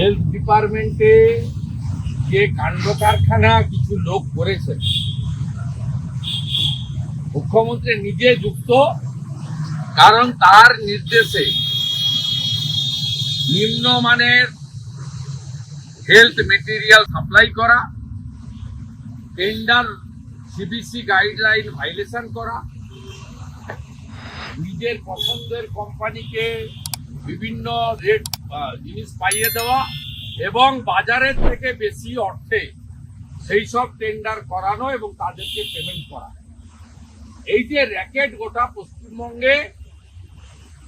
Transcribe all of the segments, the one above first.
Health ডিপার্টমেন্টে যে কাণ্ড কারখানা কিছু লোক করেছে, মুখ্যমন্ত্রী নিজে যুক্ত, কারণ তার নির্দেশে নিম্নমানের হেলথ মেটেরিয়াল সাপ্লাই করা, টেন্ডার সিবিসি গাইডলাইন ভাইলেশন করা, নিজের পছন্দের কোম্পানিকে বিভিন্ন রেট জিনিস পাইয়ে দেওয়া এবং বাজারের থেকে বেশি অর্থে সেই সব টেন্ডার করানো এবং তাদেরকে পেমেন্ট করা। এই যে র্যাকেট গোটা পশ্চিমবঙ্গে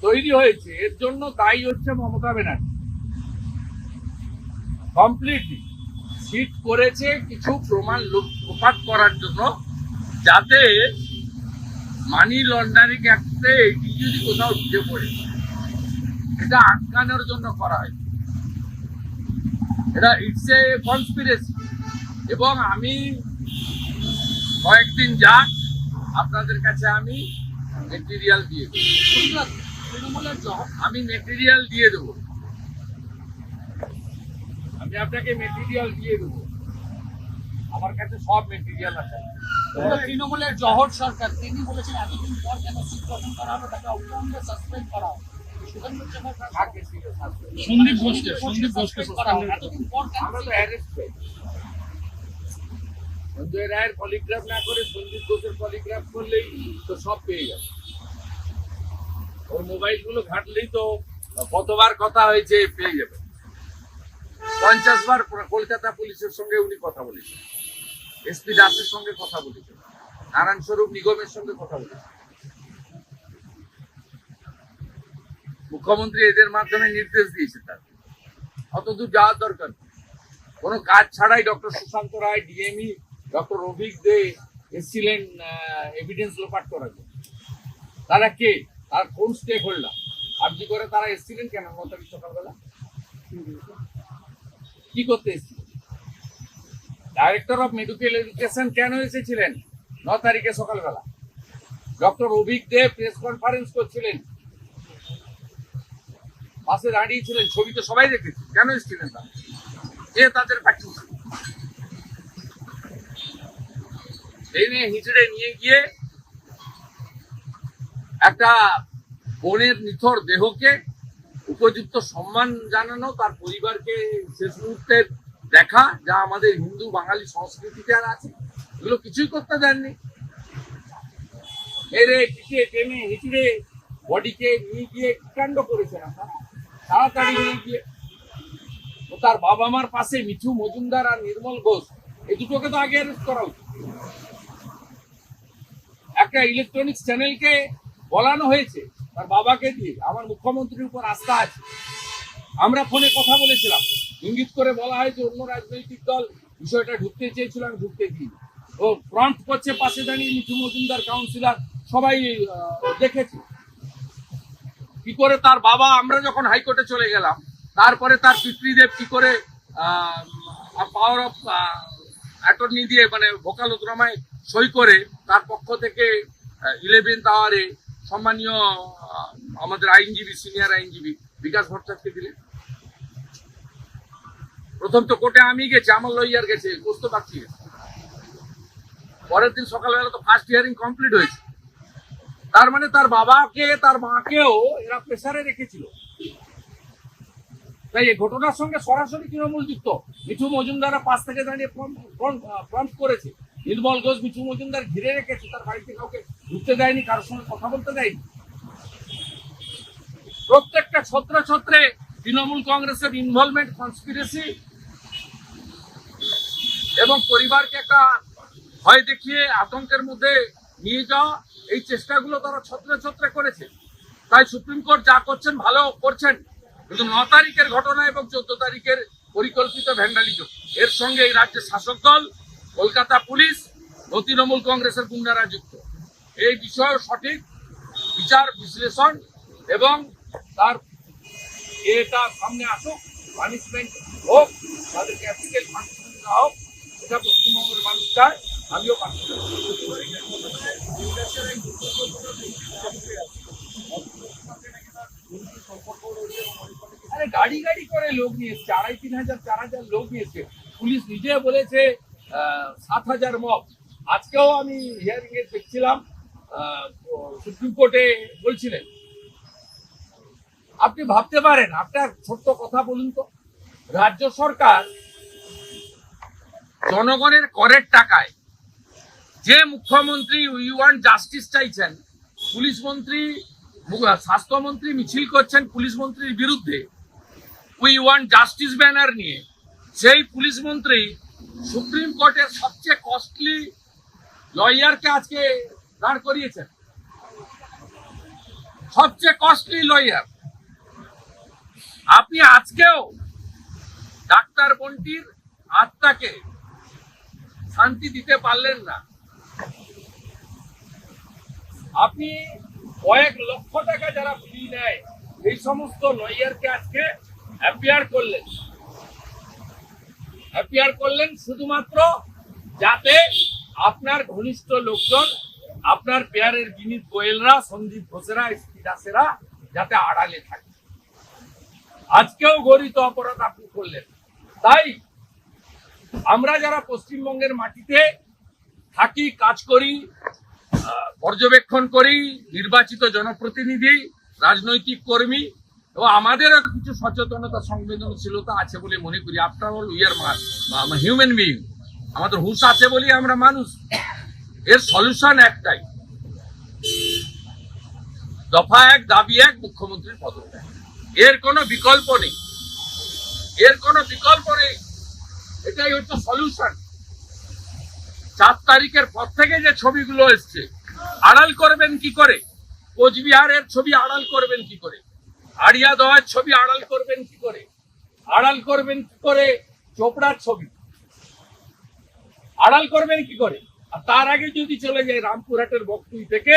তৈরি হয়েছে, এর জন্য দায়ী হচ্ছে মমতা ব্যানার্জি। কমপ্লিটলি সিট করেছে কিছু প্রমাণ লোপাট করার জন্য, যাতে মানি লন্ডারিং অ্যাক্টে এটি যদি কোথাও ঢুকে পড়ে, এটা আটকানোর জন্য করা হয়। এটা ইটস এ কনস্পিরেসি। এবং আমি কয়েকদিন যাক আপনাদের কাছে আমি মেটেরিয়াল দিয়ে দেবো, আমি মেটেরিয়াল দিয়ে দেবো, আমি আপনাকে মেটেরিয়াল দিয়ে দেবো, আমার কাছে সব মেটেরিয়াল আছে। তৃণমূলের জহর সরকার তিনি বলেছেন এতদিন পর কেন সিট গঠন করা হলো, তাকে অবিলম্বে সাসপেন্ড করা হবে। সন্দীপ ঘোষকে এতদিন পর কেন আমরা তো অ্যারেস্ট করি। সঞ্জয় রায়ের পলিগ্রাফ না করে সন্দীপ ঘোষের পলিগ্রাফ করলেই তো সব পেয়ে যাবে। ওর মোবাইল গুলো ঘাটলেই তো কতবার কথা হয়েছে পেয়ে যাবে। 50 বার কলকাতা পুলিশের সঙ্গে উনি কথা বলেছেন, এসপি দাসের সঙ্গে কথা বলেছেন, নারায়ণ স্বরূপ নিগমের সঙ্গে কথা বলেছেন। মুখ্যমন্ত্রী এদের মাধ্যমে নির্দেশ দিয়েছে, তার অতদূর যাওয়ার দরকার। কোনো কাজ ছাড়াই ডক্টর সুশান্ত রায়, ডিএমই ডক্টর অভিক দে এসেছিলেন এভিডেন্স লোপাট করার জন্য। তারা কে, তার কোন স্টেক হোল্ডার? আপনি করে তারা এসেছিলেন কেন 9 তারিখ সকালবেলা? কি করতে এসেছিলেন? ডাইরেক্টর অফ মেডিকেল এডুকেশন কেন এসেছিলেন 9 তারিখে সকালবেলা? ডক্টর অভিক দে প্রেস কনফারেন্স করছিলেন, পাশে দাঁড়িয়েছিলেন, ছবি তো সবাই দেখেছি। কেন এসেছিলেন তারা? যে তাদের প্র্যাকটিস ট্রেনে হিঁচড়ে নিয়ে গিয়ে একটা বোনের নিথর দেহকে উপযুক্ত সম্মান জানানো, তার পরিবারকে শেষ মুহূর্তের দেখা, যা আমাদের হিন্দু বাঙালি সংস্কৃতিতে আর আছে, এগুলো কিছুই করতে দেননি। এরে টিকে টেনে হিঁচড়ে বডিকে নিয়ে গিয়ে কাণ্ড করেছেন আপনারা, তাড়াতাড়ি নিয়ে গিয়ে। ও তার বাবা মার পাশে মিঠু মজুমদার আর নির্মল ঘোষ, এই দুটোকে তো আগে অ্যারেস্ট করা উচিত। একটা ইলেকট্রনিক্স চ্যানেলকে বলানো হয়েছে তার বাবাকে দিয়ে। আমার মুখ্যমন্ত্রীর উপর আস্থা আছে, আমরা ফোনে কথা বলেছিলাম, ইঙ্গিত করে বলা হয়েছে অন্য রাজনৈতিক দল বিষয়টা ঢুকতে চেয়েছিল, আমি ঢুকতে দিই। ও ফ্রন্ট করছে পাশে দাঁড়িয়ে, মিঠু মজুমদার কাউন্সিলর, সবাই দেখেছে কি করে তার বাবা। আমরা যখন হাইকোর্টে চলে গেলাম, তারপরে তার পিতৃদেব কি করে পাওয়ার অফ অ্যাটর্নি দিয়ে, মানে ভোকালতনামায় সই করে তার পক্ষ থেকে 11th আওয়ারে সম্মানীয় আমাদের আইনজীবী, সিনিয়র আইনজীবী বিকাশ ভট্টাচার্যকে দিলেন। প্রথম তো কোর্টে আমি গেছি, আমার লয়ার গেছে, কোর্ট তো বাকি গেছে। পরের দিন সকালবেলা তো ফার্স্ট হিয়ারিং কমপ্লিট হয়েছে। তার মানে তার বাবাকে, তার মাকেও এরা প্রেসারে রেখেছিল। তাই এই ঘটনার সঙ্গে সরাসরি তৃণমূল যুক্ত। মিঠু মজুমদার পাশ থেকে দাঁড়িয়ে ফ্রন্ট করেছে, নির্মল ঘোষ মিঠু মজুমদার ঘিরে রেখেছে, তার বাড়িতে কাউকে ঢুকতে দেয়নি, কারোর সঙ্গে কথা বলতে দেয়নি। প্রত্যেকটা ছত্রে ছত্রে তৃণমূল কংগ্রেসের ইনভলভমেন্ট, কনস্পিরেসি এবং পরিবারকে একটা ভয় দেখিয়ে আতঙ্কের মধ্যে নিয়ে যাওয়া, এই চেষ্টাগুলো তারা ছত্রে ছত্রে করেছে। তাই সুপ্রিম কোর্ট যা করছেন ভালো করছেন, কিন্তু 9 তারিখের ঘটনা এবং 14 তারিখের পরিকল্পিত ভ্যান্ডালিজম, এর সঙ্গে এই রাজ্যের শাসক দল, কলকাতা পুলিশ ও তৃণমূল কংগ্রেসের গুন্ডারা যুক্ত। এই বিষয়ে সঠিক বিচার বিশ্লেষণ এবং তার এটা সামনে আসুক, পানিশমেন্ট হোক, তাদেরকে অ্যাপ্লিকেল পানিশমেন্ট দেওয়া হোক, এটা পশ্চিমবঙ্গের মানুষ চায়, আমিও পাচ্ছি। আরে গাড়ি গাড়ি করে লোক নিয়ে এসছে, 2500 4000 লোক নিয়ে এসছে। পুলিশ নিজে বলেছে 7000 মব। আজকেও আমি হিয়ারিং এ দেখছিলাম, সুপ্রিম কোর্টে বলছিলেন। আপনি ভাবতে পারেন, আপনার ছোট্ট কথা বলুন তো, রাজ্য সরকার জনগণের করের টাকায় যে মুখ্যমন্ত্রী উই ওয়ান্ট জাস্টিস চাইছেন, পুলিশ মন্ত্রী স্বাস্থ্যমন্ত্রী মিছিল করছেন পুলিশ মন্ত্রীর বিরুদ্ধে উই ওয়ান্ট জাস্টিস ব্যানার নিয়ে, সেই পুলিশ মন্ত্রী সুপ্রিম কোর্টের সবচেয়ে কস্টলি লয়ারকে আজকে দাঁড় করিয়েছেন, সবচেয়ে কস্টলি লয়ার। আপনি আজকেও ডাক্তার বন্টির আত্মাকে শান্তি দিতে পারলেন না। আপনি কয়েক লক্ষ টাকা যারা ফি নেয় এই সমস্ত লয়ারকে আজকে অ্যাপিয়ার করলেন শুধুমাত্র যাতে আপনার ঘনিষ্ঠ লোকজন, আপনার পেয়ারের বিনীত গোয়েলরা, সন্দীপ ঘোষেরা, এসপি দাসেরা যাতে আড়ালে থাকে। আজকেও গরিত অপরাধ আপনি করলেন। তাই আমরা যারা পশ্চিমবঙ্গের মাটিতে থাকি, কাজ করি, পর্যবেক্ষণ করি, নির্বাচিত জনপ্রতিনিধি, রাজনৈতিক কর্মী, এবং আমাদেরও কিছু সচেতনতা, সংবেদনশীলতা আছে বলে মনে করি। After all we are human being, আমাদের হুঁশ আছে বলি আমরা মানুষ। এর সলিউশন একটাই, দফা 1 দাবি 1, মুখ্যমন্ত্রীর পদত্যাগ। এর কোনো বিকল্প নেই, এটাই হচ্ছে সলিউশন। 4 তারিখের পর থেকে যে ছবিগুলো এসছে, আড়াল করবেন কি করে? কোচবিহারের ছবি আড়াল করবেন কি করে? আড়িয়াদহের ছবি আড়াল করবেন কি করে? চোপড়ার ছবি আড়াল করবেন কি করে? আর তার আগে যদি চলে যায় রামপুরহাটের বকটুই থেকে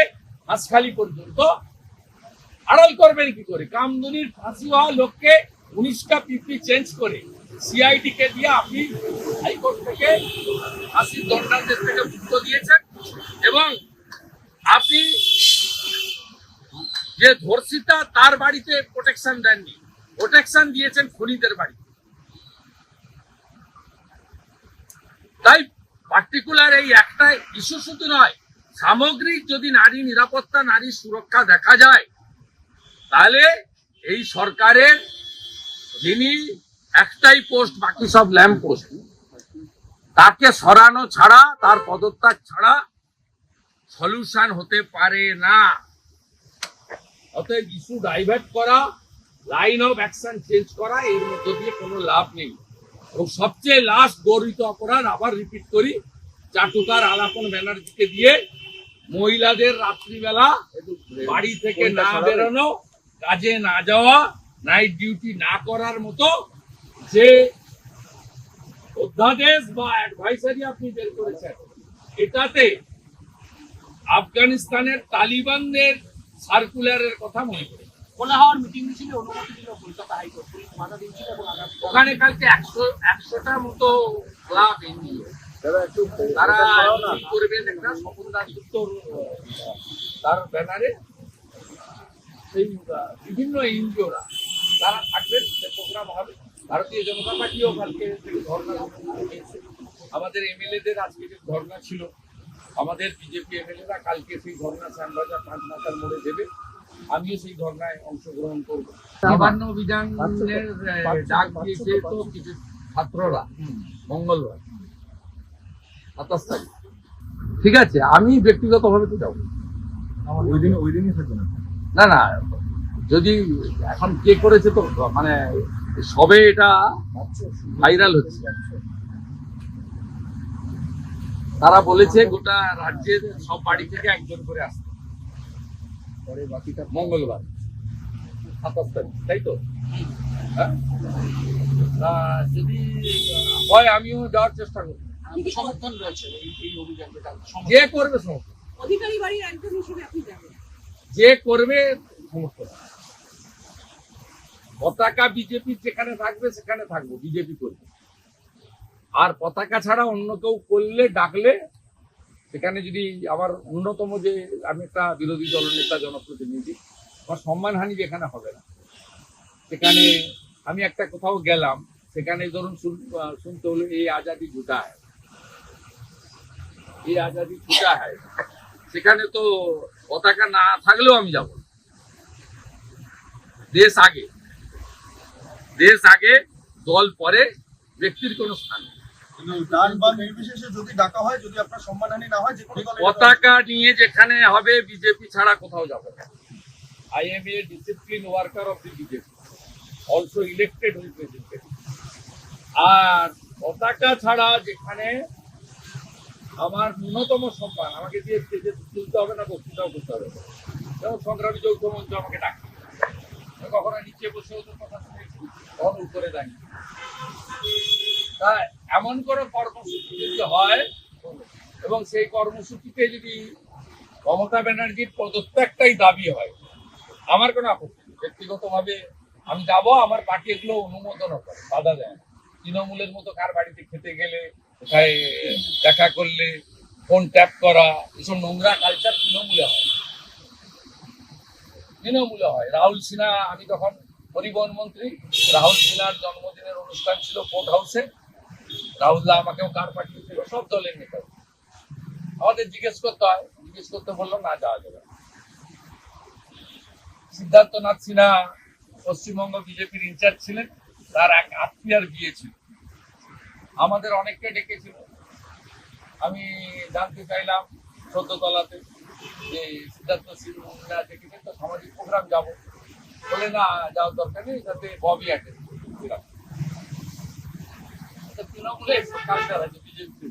হাঁসখালি পর্যন্ত, আড়াল করবেন কি করে? কামদুনির ফাঁসি হওয়া লোককে 19টা পিপি চেঞ্জ করে সিআইডি কে দিয়ে আপনি হাইকোর্ট থেকে ফাঁসির দণ্ডাদেশ থেকে মুক্ত দিয়েছেন, এবং আপনি যে ধর্ষিতা তার বাড়িতে প্রোটেকশন দেননি, প্রোটেকশন দিয়েছেন খুনিদের বাড়ি। তাই পার্টিকুলার এই একটা ইস্যু শুধু নয়, সামগ্রিক যদি নারী নিরাপত্তা, নারী সুরক্ষা দেখা যায়, তাহলে এই সরকারের যিনি একটাই পোস্ট, বাকি সব ল্যাম্প পোস্ট, তাকে সরানো ছাড়া, তার পদত্যাগ ছাড়া সলিউশন হতে পারে না। অতএব ইস্যু ডাইভার্ট করা, লাইন অফ অ্যাকশন চেঞ্জ করা, এর মধ্য দিয়ে কোনো লাভ নেই। এবং সবচেয়ে লাস্ট গরিত অপরাধ, আবার রিপিট করি, চাটুকার আলাপন ব্যানার্জিকে দিয়ে মহিলাদের রাত্রিবেলা বাড়ি থেকে না বেরোনো, কাজে না যাওয়া, নাইট ডিউটি না করার মতো যে অধ্যাদেশ বা অ্যাডভাইসারি আপনি বের করেছেন, এটাতে আফগানিস্তানের তালিবানদের সার্কুলারের কথা মনে করে খোলা হওয়ার মিটিং মিছিলে অনুমতি দিল কলকাতা হাইকোর্ট, পুলিশ বাধা দিয়েছিল এবং ওখানে কালকে 100টার মতো ক্লাব এনজিও তারা মিছিল করবেন একটা স্বপনদাস উত্তর তার ব্যানারে। সেই বিভিন্ন এনজিওরা তারা থাকবেন, প্রোগ্রাম হবে। ভারতীয় জনতা পার্টিও কালকে ধর্ণা দিয়েছে, আমাদের এমএলএদের আজকে যে ধর্ণা ছিল, আমাদের বিজেপি এমএলএরা কালকে সেই ধর্ণা শ্যামবাজার 5 মাথার মোড়ে দেবে। আমিও সেই ধর্ণায় অংশগ্রহণ করবো। নবান্ন অভিযানের ডাক দিয়েছে তো কিছু ছাত্ররা মঙ্গলবার 27 তারিখ। ঠিক আছে, আমি ব্যক্তিগতভাবে তো যাবো। ওই দিনই থাকবে না না, যদি এখন কে করেছে তো মানে সবে এটা ভাইরাল হচ্ছে। তারা বলেছে গোটা রাজ্যের সব বাড়ি থেকে একজন করে আসতে, পরে বাকিটা মঙ্গলবার 27 তারিখ, তাই তো? হ্যাঁ, যদি হয় আমিও যাওয়ার চেষ্টা করব। সমর্থন রয়েছে এই অভিযান, যে করবে সমর্থন, অধিকারী বাড়ির একজন হিসেবে আপনি যাবেন, যে করবে সমর্থন। পতাকা বিজেপি যেখানে থাকবে সেখানে থাকবো, বিজেপি করবে। আর পতাকা ছাড়া অন্য কেউ করলে, ডাকলে, সেখানে যদি আমার অন্যতম যে আমি একটা বিরোধী দলনেতা, জনপ্রতিনিধি, আমার সম্মানহানি যেখানে হবে না, সেখানে আমি একটা কোথাও গেলাম, সেখানে ধরুন শুনতে হলো এই আজাদি ঝুটা হয়, এই আজাদি ঝুটা হয়, সেখানে তো পতাকা না থাকলেও আমি যাব। দেশ আগে, দেশ আগে, দল পরে, ব্যক্তির কোনো স্থান নেই। কিন্তু ডান বা নির্বিশেষে যদি ডাকা হয়, যদি আপনার সম্মানহানি না হয়, যে কোনো দলের পতাকা নিয়ে যেখানে হবে বিজেপি ছাড়া কোথাও যাবে না। I am a disciplined worker of the BJP, also elected representative. আর পতাকা ছাড়া যেখানে আমার ন্যূনতম সম্মান, আমাকে দিয়ে স্টেজে তুলতে হবে না, বক্তৃতাও করতে হবে না। যেমন সংগ্রামী যৌথ মঞ্চ আমাকে ডাকে, কখনো নিচে বসে ওদের কথা শুনেছি, কখনো উপরে দাঁড়িয়ে। তা এমন কোনো কর্মসূচি যদি হয় এবং সেই কর্মসূচিতে যদি মমতা ব্যানার্জির পদত্যাগটাই দাবি হয়, আমার কোনো আপত্তি নেই। ব্যক্তিগতভাবে আমি যাব, আমার পার্টি এগুলো অনুমোদনও করে, বাধা দেয় না। তৃণমূলের মতো কার বাড়িতে খেতে গেলে, কোথায় দেখা করলে ফোন ট্যাপ করা, এসব নোংরা কালচার তৃণমূলে হয়, তৃণমূলে হয়। রাহুল সিনহা, আমি তখন পরিবহন মন্ত্রী, রাহুল সিনহার জন্মদিনের অনুষ্ঠান ছিল কোর্ট হাউসে, রাহুলদা আমাকেও কার পাঠিয়েছিল, সব দলের নেতা। আমাদের জিজ্ঞেস করতে হয়, জিজ্ঞেস করতে বললো না, যাওয়া যাবে না। সিদ্ধার্থনাথ সিনহা পশ্চিমবঙ্গ বিজেপির ইনচার্জ ছিলেন, তার এক আত্মীয়ার বিয়ে ছিল, আমাদের অনেককে ডেকেছিল। আমি জানতে চাইলাম ১৪ তলাতে যে সিদ্ধার্থ সিনহা ডেকেছেন, তো সামাজিক প্রোগ্রাম যাব, বলে না যাওয়ার দরকার নেই, যাতে ববি অ্যাটেন্ড তৃণমূলে কালচার আছে বিজেপি।